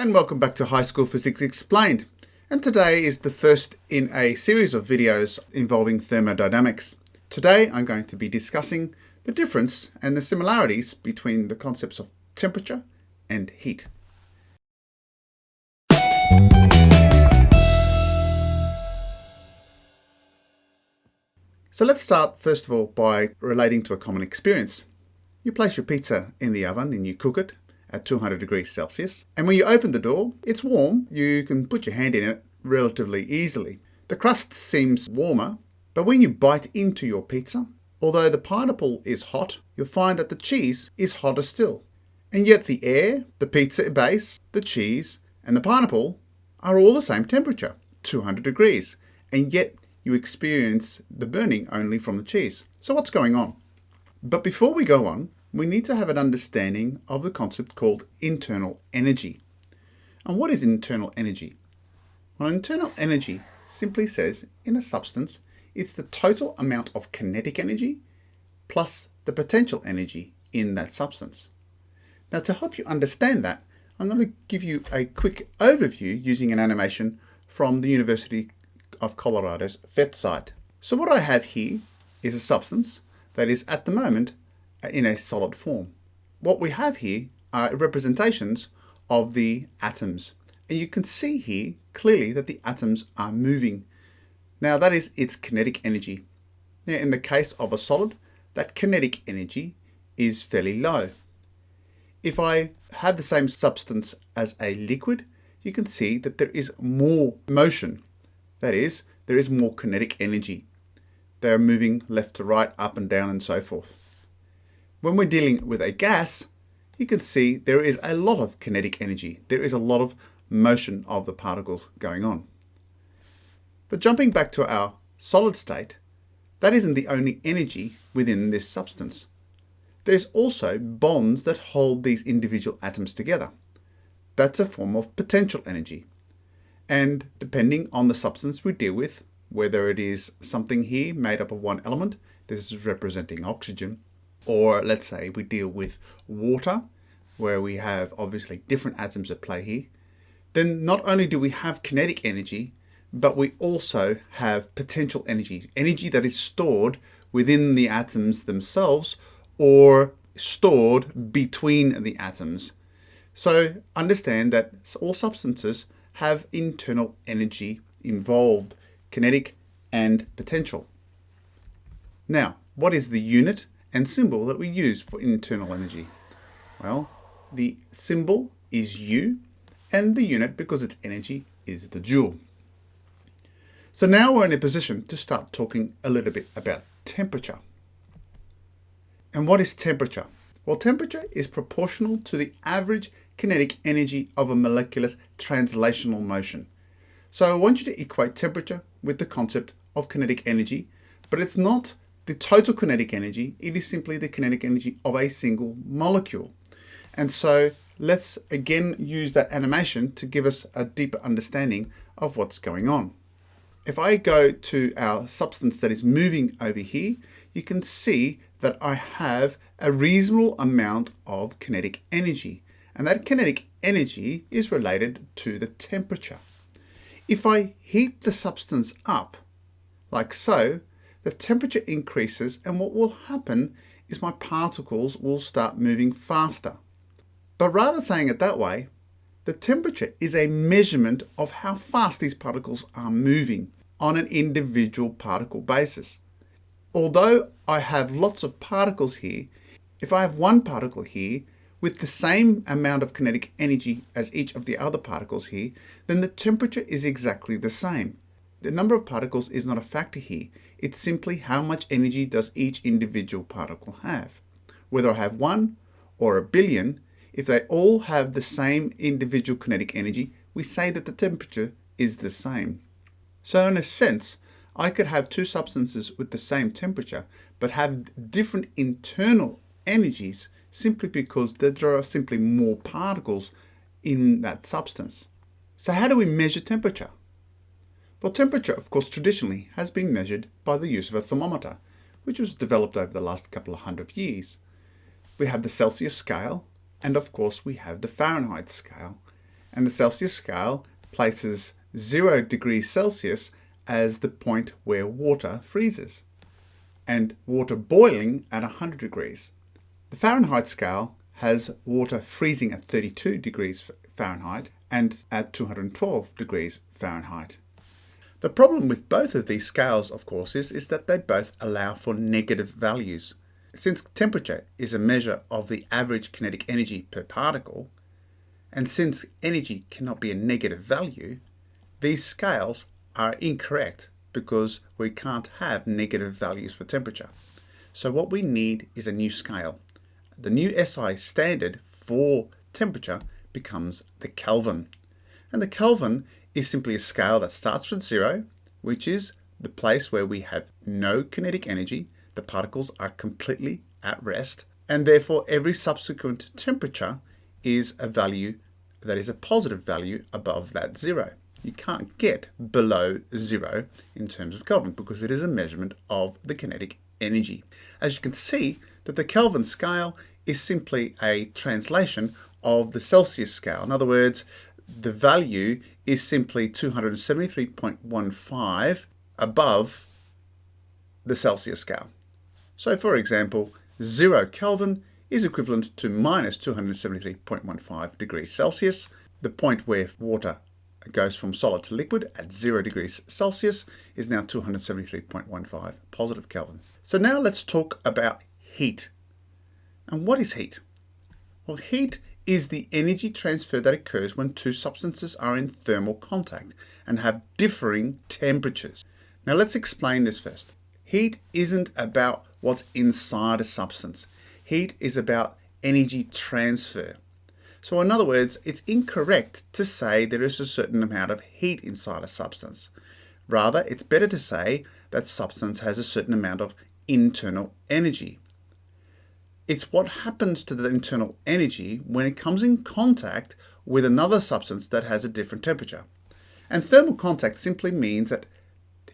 and welcome back to High School Physics Explained. And today is the first in a series of videos involving thermodynamics. Today I'm going to be discussing the difference and the similarities between the concepts of temperature and heat. So let's start first of all by relating to a common experience. You place your pizza in the oven and you cook it at 200 degrees Celsius. And when you open the door, it's warm. You can put your hand in it relatively easily. The crust seems warmer, but when you bite into your pizza, although the pineapple is hot, you'll find that the cheese is hotter still. And yet the air, the pizza base, the cheese, and the pineapple are all the same temperature, 200 degrees. And yet you experience the burning only from the cheese. So what's going on? But before we go on, we need to have an understanding of the concept called internal energy. And what is internal energy? Well, internal energy simply says in a substance, it's the total amount of kinetic energy plus the potential energy in that substance. Now, to help you understand that, I'm going to give you a quick overview using an animation from the University of Colorado's PhET site. So what I have here is a substance that is at the moment in a solid form. What we have here are representations of the atoms. And you can see here clearly that the atoms are moving. Now that is its kinetic energy. Now in the case of a solid, that kinetic energy is fairly low. If I have the same substance as a liquid, you can see that there is more motion. That is, there is more kinetic energy. They're moving left to right, up and down, and so forth. When we're dealing with a gas, you can see there is a lot of kinetic energy. There is a lot of motion of the particles going on. But jumping back to our solid state, that isn't the only energy within this substance. There's also bonds that hold these individual atoms together. That's a form of potential energy. And depending on the substance we deal with, whether it is something here made up of one element, this is representing oxygen, or let's say we deal with water, where we have obviously different atoms at play here, then not only do we have kinetic energy, but we also have potential energy, energy that is stored within the atoms themselves or stored between the atoms. So understand that all substances have internal energy involved, kinetic and potential. Now, what is the unit and symbol that we use for internal energy? Well, the symbol is U, and the unit, because it's energy, is the joule. So now we're in a position to start talking a little bit about temperature. And what is temperature? Well, temperature is proportional to the average kinetic energy of a molecular's translational motion. So I want you to equate temperature with the concept of kinetic energy, but it's not the total kinetic energy, it is simply the kinetic energy of a single molecule. And so let's again use that animation to give us a deeper understanding of what's going on. If I go to our substance that is moving over here, you can see that I have a reasonable amount of kinetic energy. And that kinetic energy is related to the temperature. If I heat the substance up, like so, the temperature increases, and what will happen is my particles will start moving faster. But rather than saying it that way, the temperature is a measurement of how fast these particles are moving on an individual particle basis. Although I have lots of particles here, if I have one particle here with the same amount of kinetic energy as each of the other particles here, then the temperature is exactly the same. The number of particles is not a factor here. It's simply how much energy does each individual particle have. Whether I have 1 or a billion, if they all have the same individual kinetic energy, we say that the temperature is the same. So in a sense, I could have two substances with the same temperature, but have different internal energies simply because there are simply more particles in that substance. So how do we measure temperature? Well, temperature, of course, traditionally has been measured by the use of a thermometer, which was developed over the last couple of hundred years. We have the Celsius scale, and of course we have the Fahrenheit scale. And the Celsius scale places 0 degrees Celsius as the point where water freezes, and water boiling at 100 degrees. The Fahrenheit scale has water freezing at 32 degrees Fahrenheit and at 212 degrees Fahrenheit. The problem with both of these scales, of course, is that they both allow for negative values. Since temperature is a measure of the average kinetic energy per particle, and since energy cannot be a negative value, these scales are incorrect because we can't have negative values for temperature. So what we need is a new scale. The new SI standard for temperature becomes the Kelvin. And the Kelvin is simply a scale that starts with 0, which is the place where we have no kinetic energy. The particles are completely at rest, and therefore every subsequent temperature is a value that is a positive value above that 0. You can't get below 0 in terms of Kelvin because it is a measurement of the kinetic energy. As you can see, that the Kelvin scale is simply a translation of the Celsius scale. In other words, the value is simply 273.15 above the Celsius scale. So for example, 0 Kelvin is equivalent to minus 273.15 degrees Celsius. The point where water goes from solid to liquid at 0 degrees Celsius is now 273.15 positive Kelvin. So now let's talk about heat. And what is heat? Well, heat is the energy transfer that occurs when two substances are in thermal contact and have differing temperatures. Now let's explain this first. Heat isn't about what's inside a substance. Heat is about energy transfer. So in other words, it's incorrect to say there is a certain amount of heat inside a substance. Rather, it's better to say that substance has a certain amount of internal energy. It's what happens to the internal energy when it comes in contact with another substance that has a different temperature. And thermal contact simply means that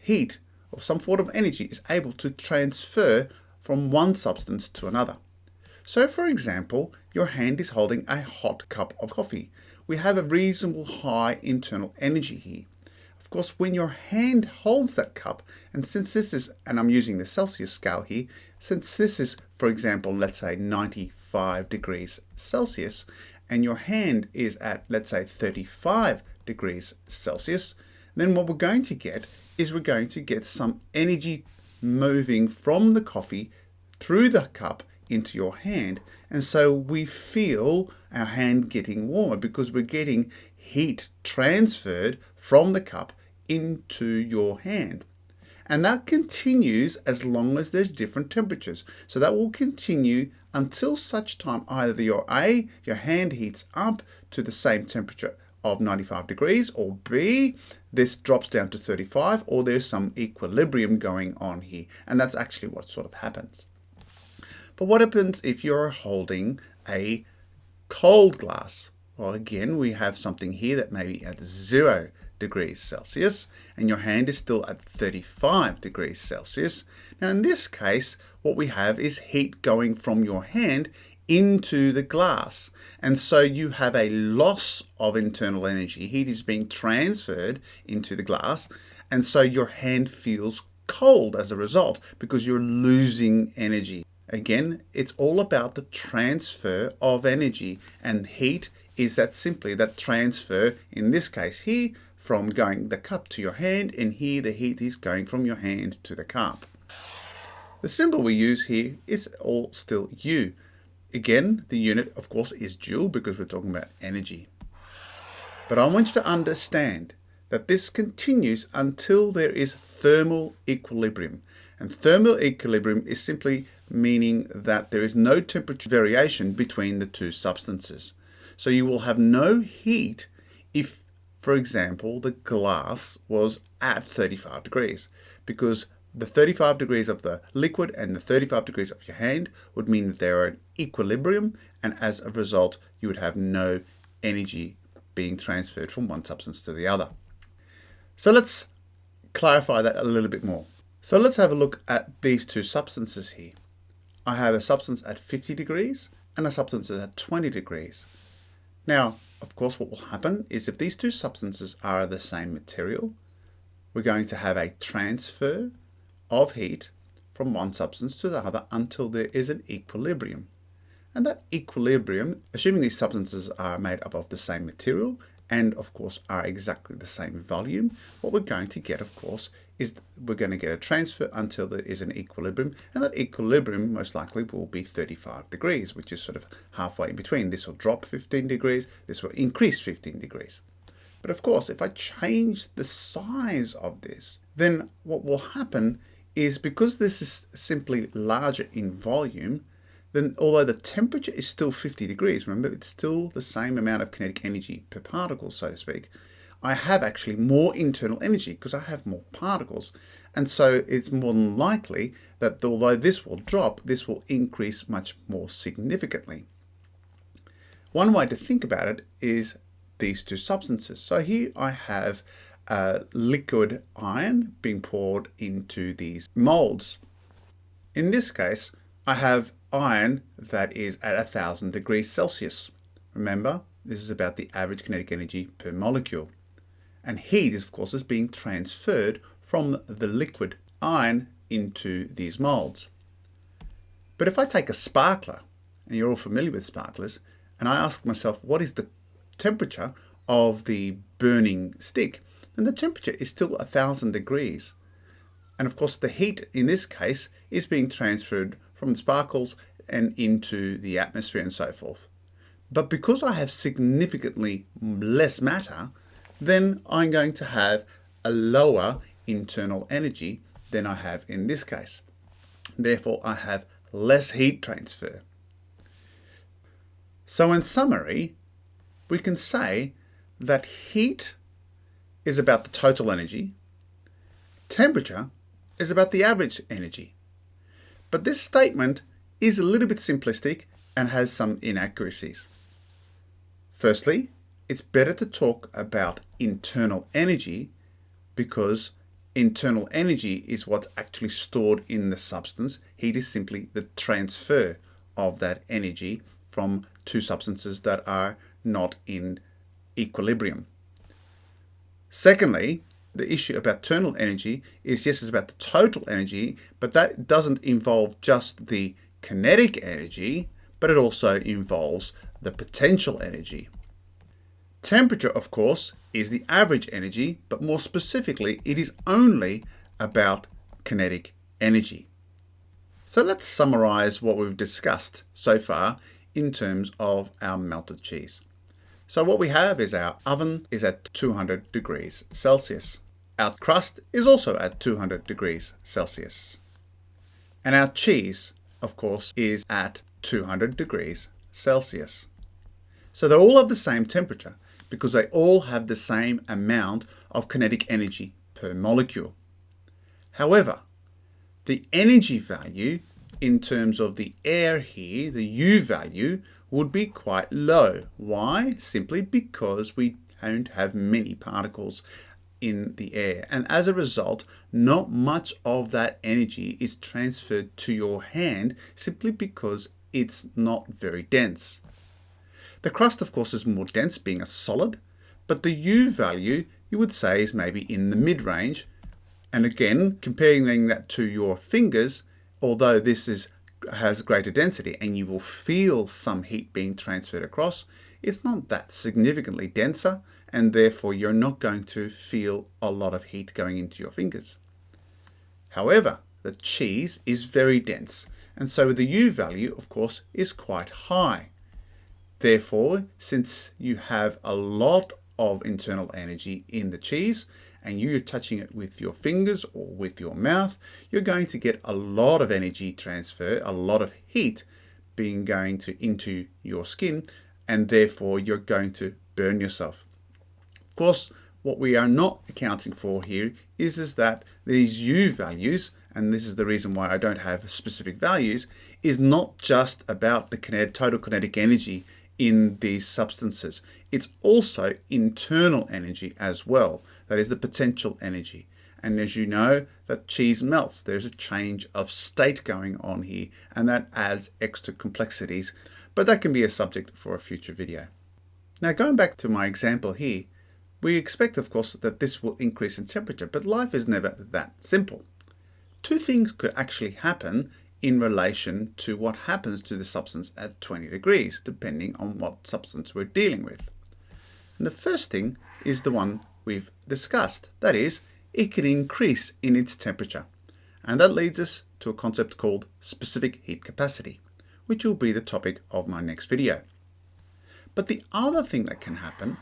heat or some form of energy is able to transfer from one substance to another. So for example, your hand is holding a hot cup of coffee. We have a reasonable high internal energy here. Of course, when your hand holds that cup, and since this is, and I'm using the Celsius scale here, since this is, for example, let's say 95 degrees Celsius, and your hand is at, let's say, 35 degrees Celsius, then what we're going to get is we're going to get some energy moving from the coffee through the cup into your hand. And so we feel our hand getting warmer because we're getting heat transferred from the cup into your hand. And that continues as long as there's different temperatures. So that will continue until such time either your hand heats up to the same temperature of 95 degrees, or B, this drops down to 35, or there's some equilibrium going on here. And that's actually what sort of happens. But what happens if you're holding a cold glass? Well, again, we have something here that may be at 0 degrees Celsius, and your hand is still at 35 degrees Celsius. Now, in this case, what we have is heat going from your hand into the glass. And so you have a loss of internal energy. Heat is being transferred into the glass, and so your hand feels cold as a result because you're losing energy. Again, it's all about the transfer of energy, and heat is that simply that transfer, in this case here, from going the cup to your hand, and here the heat is going from your hand to the cup. The symbol we use here is all still U. Again, the unit, of course, is joule because we're talking about energy. But I want you to understand that this continues until there is thermal equilibrium. And thermal equilibrium is simply meaning that there is no temperature variation between the two substances. So you will have no heat if, for example, the glass was at 35 degrees, because the 35 degrees of the liquid and the 35 degrees of your hand would mean that they are in equilibrium, and as a result, you would have no energy being transferred from one substance to the other. So let's clarify that a little bit more. So let's have a look at these two substances here. I have a substance at 50 degrees and a substance at 20 degrees. Now, of course, what will happen is if these two substances are the same material, we're going to have a transfer of heat from one substance to the other until there is an equilibrium. And that equilibrium, assuming these substances are made up of the same material and of course are exactly the same volume, what we're going to get, of course, is we're going to get a transfer until there is an equilibrium, and that equilibrium most likely will be 35 degrees, which is sort of halfway in between. This will drop 15 degrees, this will increase 15 degrees. But of course, if I change the size of this, then what will happen is, because this is simply larger in volume, then although the temperature is still 50 degrees, remember it's still the same amount of kinetic energy per particle, so to speak, I have actually more internal energy because I have more particles. And so it's more than likely that although this will drop, this will increase much more significantly. One way to think about it is these two substances. So here I have liquid iron being poured into these molds. In this case, I have iron that is at 1000 degrees Celsius. Remember, this is about the average kinetic energy per molecule. And heat, of course, is being transferred from the liquid iron into these molds. But if I take a sparkler, and you're all familiar with sparklers, and I ask myself, what is the temperature of the burning stick? Then the temperature is still 1000 degrees. And of course, the heat in this case is being transferred from the sparkles and into the atmosphere and so forth. But because I have significantly less matter, then I'm going to have a lower internal energy than I have in this case. Therefore, I have less heat transfer. So in summary, we can say that heat is about the total energy, temperature is about the average energy. But this statement is a little bit simplistic and has some inaccuracies. Firstly, it's better to talk about internal energy because internal energy is what's actually stored in the substance. Heat is simply the transfer of that energy from two substances that are not in equilibrium. Secondly, the issue about internal energy is, yes, it's about the total energy, but that doesn't involve just the kinetic energy, but it also involves the potential energy. Temperature, of course, is the average energy, but more specifically, it is only about kinetic energy. So let's summarize what we've discussed so far in terms of our melted cheese. So what we have is our oven is at 200 degrees Celsius. Our crust is also at 200 degrees Celsius. And our cheese, of course, is at 200 degrees Celsius. So they're all of the same temperature because they all have the same amount of kinetic energy per molecule. However, the energy value in terms of the air here, the U value, would be quite low. Why? Simply because we don't have many particles in the air, and as a result, not much of that energy is transferred to your hand simply because it's not very dense. The crust, of course, is more dense, being a solid, but the U value, you would say, is maybe in the mid-range. And again, comparing that to your fingers, although this has greater density and you will feel some heat being transferred across, it's not that significantly denser, and therefore you're not going to feel a lot of heat going into your fingers. However, the cheese is very dense, and so the U value, of course, is quite high. Therefore, since you have a lot of internal energy in the cheese, and you're touching it with your fingers or with your mouth, you're going to get a lot of energy transfer, a lot of heat going into your skin, and therefore you're going to burn yourself. Of course, what we are not accounting for here is that these U values, and this is the reason why I don't have specific values, is not just about the total kinetic energy in these substances. It's also internal energy as well. That is the potential energy. And as you know, that cheese melts. There's a change of state going on here, and that adds extra complexities. But that can be a subject for a future video. Now going back to my example here, we expect of course that this will increase in temperature, but life is never that simple. Two things could actually happen in relation to what happens to the substance at 20 degrees, depending on what substance we're dealing with. And the first thing is the one we've discussed. That is, it can increase in its temperature. And that leads us to a concept called specific heat capacity, which will be the topic of my next video. But the other thing that can happen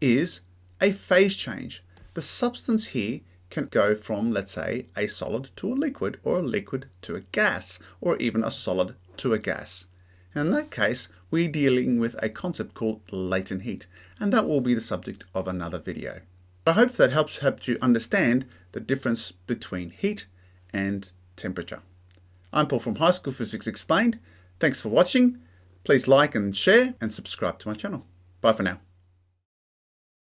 is a phase change. The substance here can go from, let's say, a solid to a liquid, or a liquid to a gas, or even a solid to a gas. And in that case, we're dealing with a concept called latent heat, and that will be the subject of another video. I hope that helps you understand the difference between heat and temperature. I'm Paul from High School Physics Explained. Thanks for watching. Please like and share and subscribe to my channel. Bye for now.